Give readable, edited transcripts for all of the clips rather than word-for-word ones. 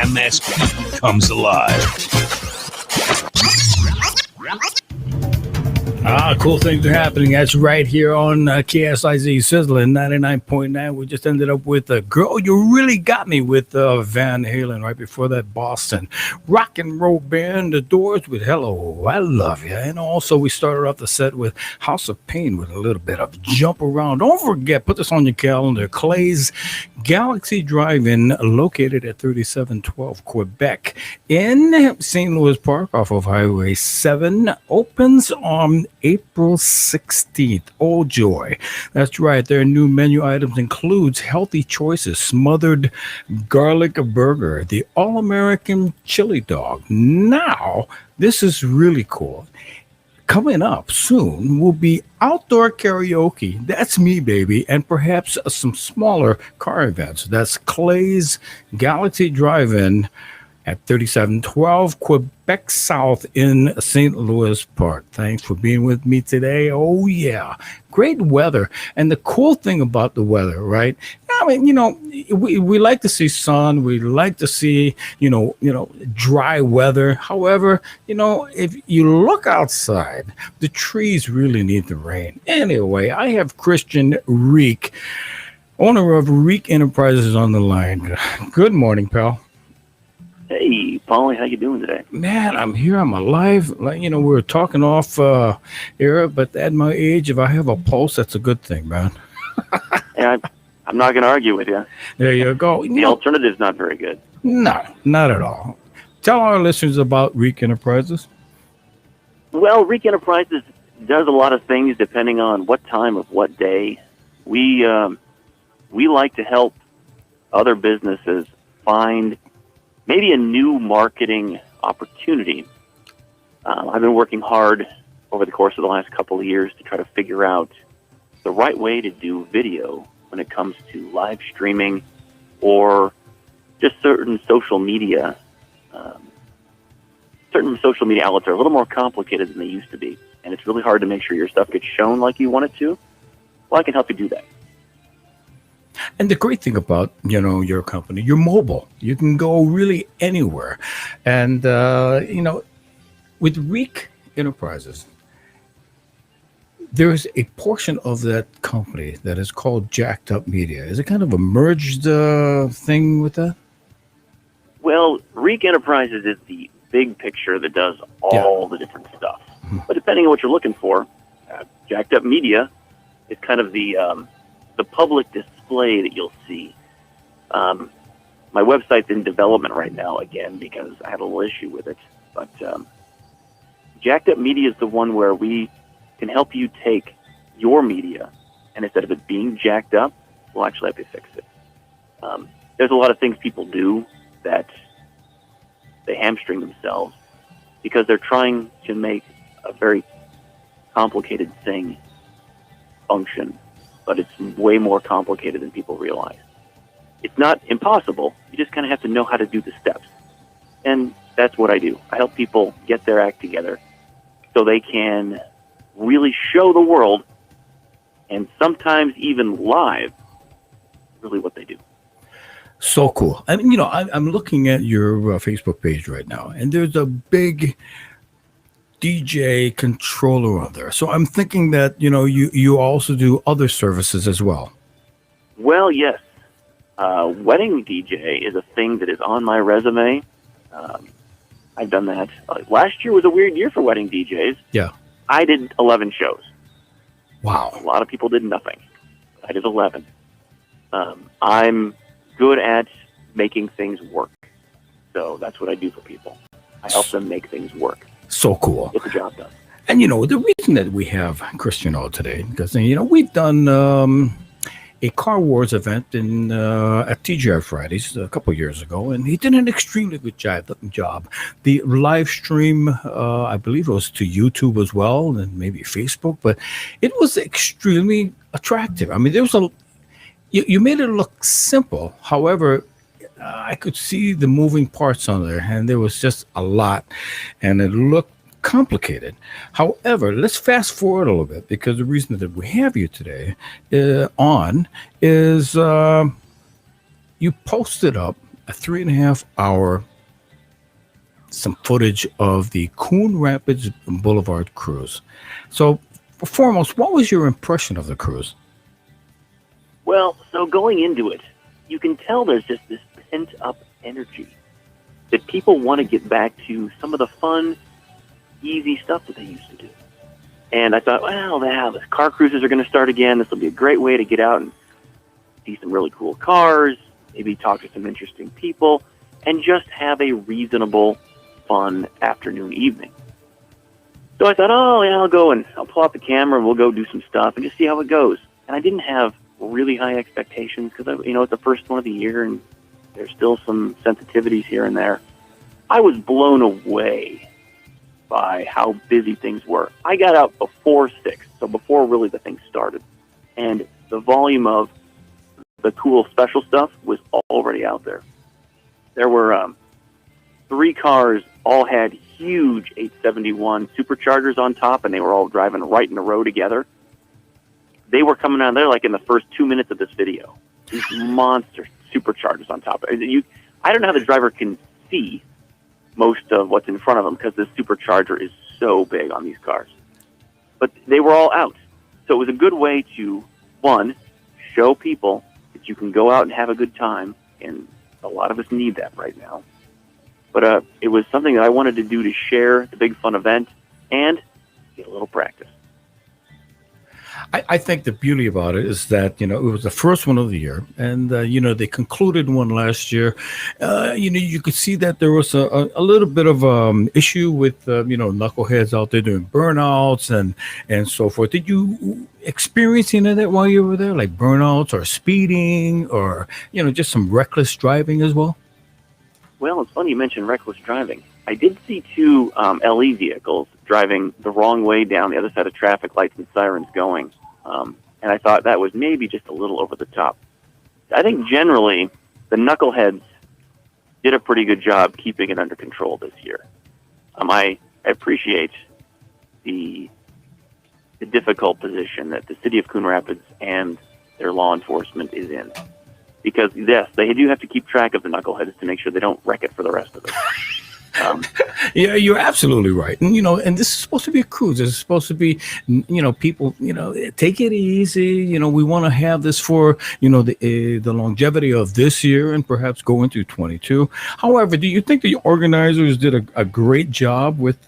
MSP comes alive. Cool things are happening. That's right here on KSIZ Sizzlin 99.9. We just ended up with Girl, You Really Got Me with Van Halen. Right before that, Boston rock and roll band, The Doors with Hello, I Love You. And also we started off the set with House of Pain with a little bit of Jump Around. Don't forget, put this on your calendar, Clay's Galaxy Drive-In, located at 3712 Quebec in St. Louis Park off of Highway 7, opens on April 16th. Oh, joy. That's right. Their new menu items includes healthy choices, smothered garlic burger, the all-American chili dog. Now, this is really cool. Coming up soon will be outdoor karaoke. That's me, baby. And perhaps some smaller car events. That's Clay's Galaxy Drive-In at 3712 Quebec South in St. Louis Park. Thanks for being with me today. Oh, yeah. Great weather. And the cool thing about the weather, right? I mean, we like to see sun. We like to see, dry weather. However, if you look outside, the trees really need the rain. Anyway, I have Christian Reek, owner of Reek Enterprises, on the line. Good morning, pal. Hey, Paulie, how you doing today? Man, I'm here. I'm alive. We were talking off air, but at my age, if I have a pulse, that's a good thing, man. Yeah, I'm not going to argue with you. There you go. The alternative's not very good. No, not at all. Tell our listeners about Reek Enterprises. Well, Reek Enterprises does a lot of things depending on what time of what day. We like to help other businesses find maybe a new marketing opportunity. I've been working hard over the course of the last couple of years to try to figure out the right way to do video when it comes to live streaming or just certain social media. Certain social media outlets are a little more complicated than they used to be, and it's really hard to make sure your stuff gets shown like you want it to. Well, I can help you do that. And the great thing about, your company, you're mobile. You can go really anywhere. And, with Reek Enterprises, there's a portion of that company that is called Jacked Up Media. Is it kind of a merged thing with that? Well, Reek Enterprises is the big picture that does all the different stuff. Mm-hmm. But depending on what you're looking for, Jacked Up Media is kind of the public display that you'll see. My website's in development right now again because I had a little issue with it. But Jacked Up Media is the one where we can help you take your media, and instead of it being jacked up, we'll actually help you fix it. There's a lot of things people do that they hamstring themselves because they're trying to make a very complicated thing function, but it's way more complicated than people realize. It's not impossible. You just kind of have to know how to do the steps. And that's what I do. I help people get their act together so they can really show the world, and sometimes even live, really what they do. So cool. I mean, I'm looking at your Facebook page right now, and there's a big DJ controller on there. So I'm thinking that, you also do other services as well. Well, yes. Wedding DJ is a thing that is on my resume. I've done that. Last year was a weird year for wedding DJs. Yeah. I did 11 shows. Wow. A lot of people did nothing. I did 11. I'm good at making things work. So that's what I do for people. I help them make things work. So cool. Get the job done. And, the reason that we have Christian on today, because, we've done a Car Wars event at TGI Fridays a couple years ago, and he did an extremely good job. The live stream, I believe it was to YouTube as well, and maybe Facebook, but it was extremely attractive. I mean, there was you made it look simple. However, I could see the moving parts on there, and there was just a lot, and it looked complicated. However, let's fast forward a little bit, because the reason that we have you today is you posted up a 3.5 hour some footage of the Coon Rapids Boulevard cruise. So, foremost, what was your impression of the cruise? Well, so going into it, you can tell there's just this pent-up energy that people want to get back to some of the fun, easy stuff that they used to do. And I thought, well, now the car cruises are going to start again. This will be a great way to get out and see some really cool cars, maybe talk to some interesting people, and just have a reasonable, fun afternoon, evening. So I thought, oh, yeah, I'll pull out the camera and we'll go do some stuff and just see how it goes. And I didn't have really high expectations because, it's the first one of the year and there's still some sensitivities here and there. I was blown away by how busy things were. I got out before 6, so before really the thing started. And the volume of the cool special stuff was already out there. There were 3 cars, all had huge 871 superchargers on top, and they were all driving right in a row together. They were coming out there like in the first 2 minutes of this video. These monster superchargers on top. I don't know how the driver can see most of what's in front of them because this supercharger is so big on these cars. But they were all out. So it was a good way to, one, show people that you can go out and have a good time, and a lot of us need that right now. But it was something that I wanted to do to share the big fun event and get a little practice. I think the beauty about it is that, it was the first one of the year, and, they concluded one last year. You could see that there was a little bit of issue with, knuckleheads out there doing burnouts and so forth. Did you experience any of that while you were there, like burnouts or speeding or, just some reckless driving as well? Well, it's funny you mentioned reckless driving. I did see 2 LE vehicles driving the wrong way down the other side of traffic lights and sirens going. And I thought that was maybe just a little over the top. I think generally the knuckleheads did a pretty good job keeping it under control this year. I appreciate the difficult position that the city of Coon Rapids and their law enforcement is in. Because, yes, they do have to keep track of the knuckleheads to make sure they don't wreck it for the rest of us. Yeah, you're absolutely right. And, and this is supposed to be a cruise. It's supposed to be, people, take it easy. We want to have this for, the longevity of this year and perhaps go into 22. However, do you think the organizers did a great job with,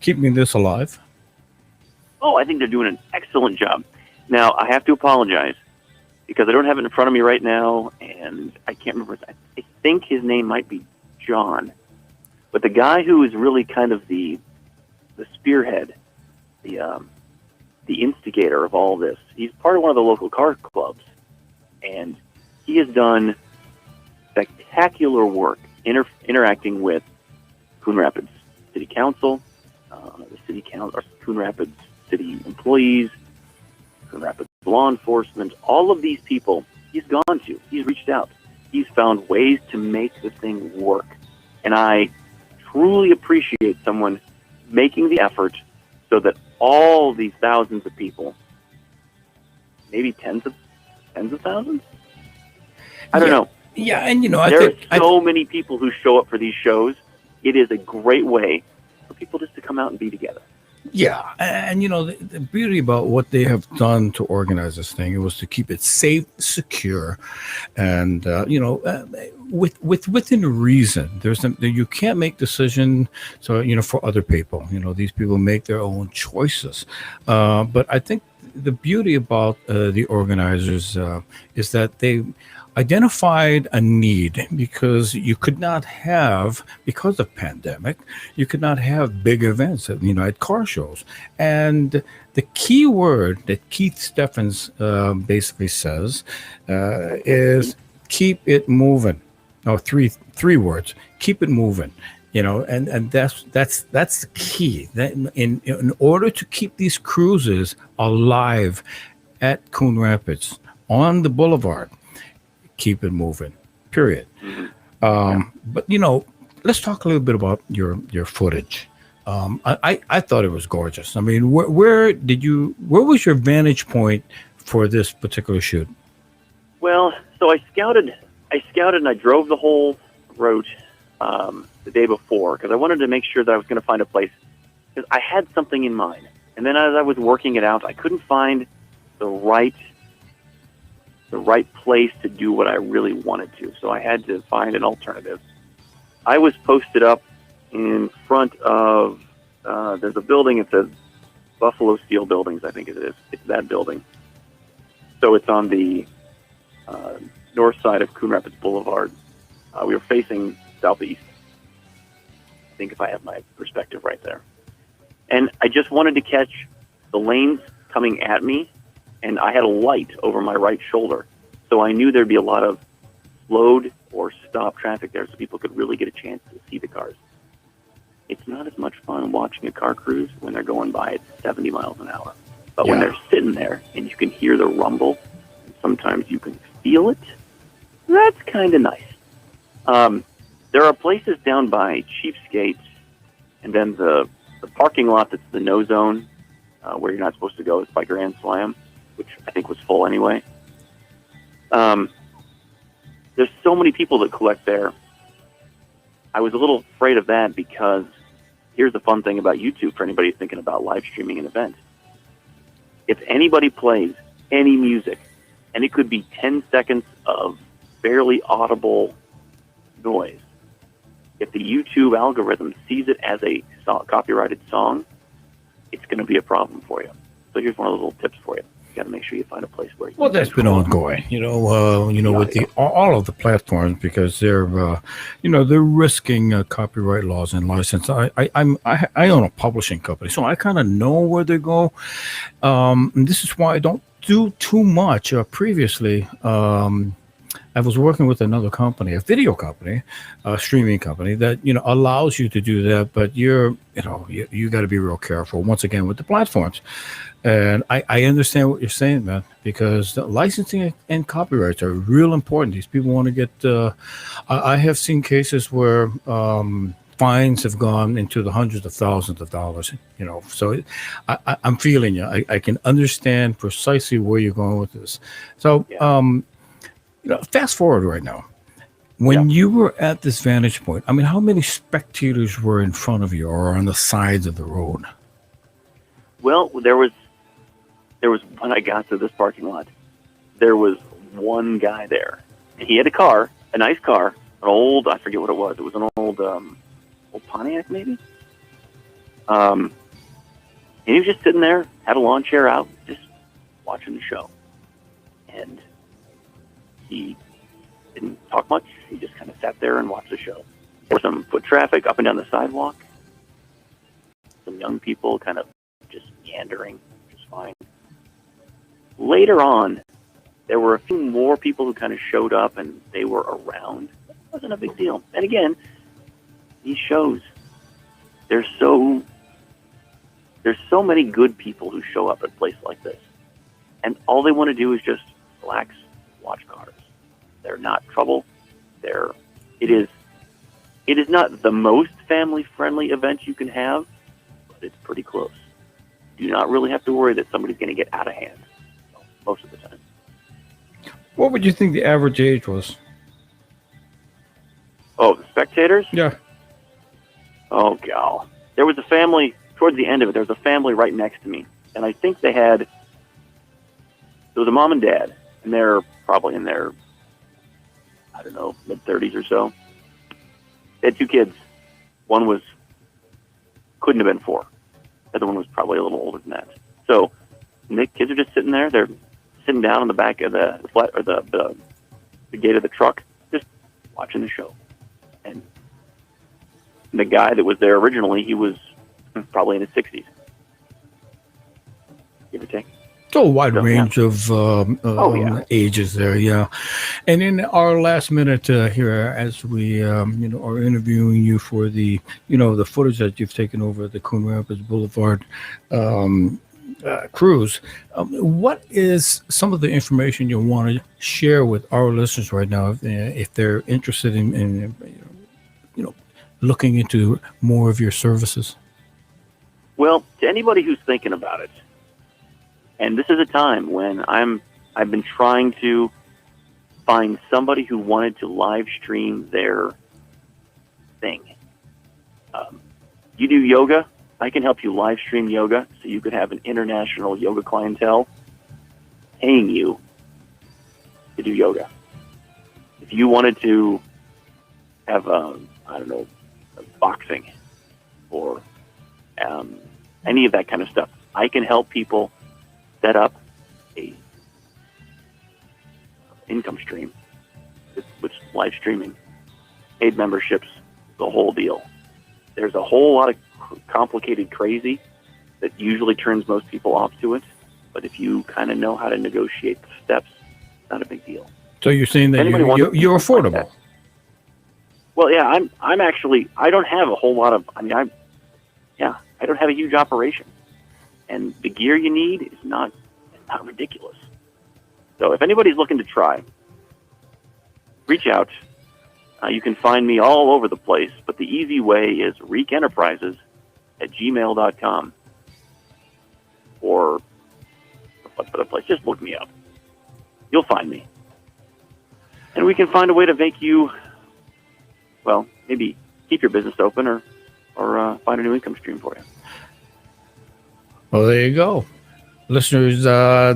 keeping this alive? Oh, I think they're doing an excellent job. Now, I have to apologize because I don't have it in front of me right now, and I can't remember. I think his name might be John. But the guy who is really kind of the spearhead, the instigator of all this, he's part of one of the local car clubs, and he has done spectacular work interacting with Coon Rapids City Council, Coon Rapids City employees, Coon Rapids law enforcement, all of these people he's gone to. He's reached out. He's found ways to make the thing work. And I truly appreciate someone making the effort so that all these thousands of people, maybe tens of thousands? I don't know. Yeah, and there are so many people who show up for these shows. It is a great way for people just to come out and be together. Yeah, and the beauty about what they have done to organize this thing, it was to keep it safe, secure, and within reason. You can't make decisions, so for other people. These people make their own choices, but I think the beauty about the organizers is that they identified a need because you could not have, because of pandemic, you could not have big events at car shows. And the key word that Keith Steffens basically says is keep it moving. No, three words: keep it moving. And that's the key. That in order to keep these cruises alive at Coon Rapids on the boulevard, keep it moving, period. But let's talk a little bit about your footage. I thought it was gorgeous. I mean, where was your vantage point for this particular shoot? Well, so I I scouted and I drove the whole route the day before because I wanted to make sure that I was going to find a place because I had something in mind. And then as I was working it out, I couldn't find the right place to do what I really wanted to. So I had to find an alternative. I was posted up in front of, there's a building, it says Buffalo Steel Buildings, I think it is. It's that building. So it's on the north side of Coon Rapids Boulevard. We were facing southeast. I think if I have my perspective right there. And I just wanted to catch the lanes coming at me, and I had a light over my right shoulder. So I knew there'd be a lot of slowed or stopped traffic there so people could really get a chance to see the cars. It's not as much fun watching a car cruise when they're going by at 70 miles an hour. But when they're sitting there and you can hear the rumble, and sometimes you can feel it, that's kind of nice. There are places down by Cheapskates, and then the parking lot that's the no zone, where you're not supposed to go, is by Grand Slam, which I think was full anyway. There's so many people that collect there. I was a little afraid of that because here's the fun thing about YouTube for anybody thinking about live streaming an event. If anybody plays any music, and it could be 10 seconds of barely audible noise, if the YouTube algorithm sees it as a copyrighted song, it's going to be a problem for you. So here's one of the little tips for you. You got to make sure you find a place where you Well, that's been ongoing, with all of the platforms because they're, they're risking copyright laws and license. I own a publishing company, so I kind of know where they go. And this is why I don't do too much. Previously, I was working with another company, a video company, a streaming company that, allows you to do that. But you got to be real careful once again with the platforms. And I understand what you're saying, man, because the licensing and copyrights are real important. These people want to get, I have seen cases where fines have gone into the hundreds of thousands of dollars, so I'm feeling you. I can understand precisely where you're going with this. So, fast forward right now. When you were at this vantage point, I mean, how many spectators were in front of you or on the sides of the road? Well, there was when I got to this parking lot, there was one guy there. He had a car, a nice car, an old, I forget what it was. It was an old Pontiac, maybe? And he was just sitting there, had a lawn chair out, just watching the show. And he didn't talk much. He just kind of sat there and watched the show. There was some foot traffic up and down the sidewalk. Some young people kind of just meandering, which is fine. Later on, there were a few more people who kind of showed up and they were around. It wasn't a big deal. And again, these shows, there's so many good people who show up at a place like this. And all they want to do is just relax, watch cars. They're not trouble. It is not the most family-friendly event you can have, but it's pretty close. You do not really have to worry that somebody's going to get out of hand most of the time. What would you think the average age was? Oh, the spectators? Yeah. Oh, gal. There was a family, towards the end of it, there was a family right next to me. And I think there was a mom and dad, and they're probably in their, I don't know, mid-30s or so. They had two kids. One couldn't have been 4. The other one was probably a little older than that. So the kids are just sitting there. They're sitting down on the back of the gate of the truck, just watching the show. And the guy that was there originally, he was probably in his 60s, give or take. So a wide range of ages there, yeah. And in our last minute here, as we are interviewing you for the the footage that you've taken over the Coon Rapids Boulevard cruise, what is some of the information you want to share with our listeners right now if they're interested in looking into more of your services? Well, to anybody who's thinking about it, and this is a time when I've been trying to find somebody who wanted to live stream their thing. You do yoga, I can help you live stream yoga so you could have an international yoga clientele paying you to do yoga. If you wanted to have, boxing or any of that kind of stuff, I can help people set up a income stream with live streaming, paid memberships, the whole deal. There's a whole lot of complicated crazy that usually turns most people off to it, but if you kind of know how to negotiate the steps, it's not a big deal. So you're saying that you're affordable? Like, well, yeah, I'm actually, I don't have a whole lot of, I don't have a huge operation, and the gear you need is not ridiculous. So if anybody's looking to try, reach out. You can find me all over the place, but the easy way is reekenterprises@gmail.com. Or what other place? Just look me up. You'll find me. And we can find a way to make you, well, maybe keep your business open or find a new income stream for you. Well, there you go. Listeners,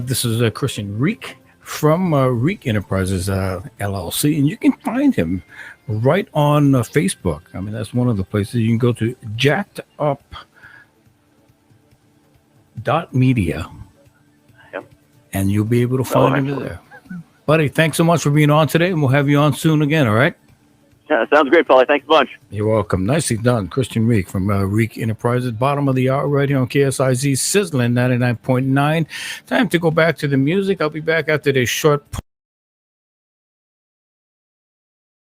this is Christian Reek from Reek Enterprises, LLC, and you can find him right on Facebook. I mean, that's one of the places. You can go to jackedup.media, and you'll be able to find him there. Buddy, thanks so much for being on today, and we'll have you on soon again, all right? Yeah, sounds great, Paulie. Thanks a bunch. You're welcome. Nicely done. Christian Reek from Reek Enterprises, bottom of the hour right here on KSIZ Sizzlin 99.9. Time to go back to the music. I'll be back after this short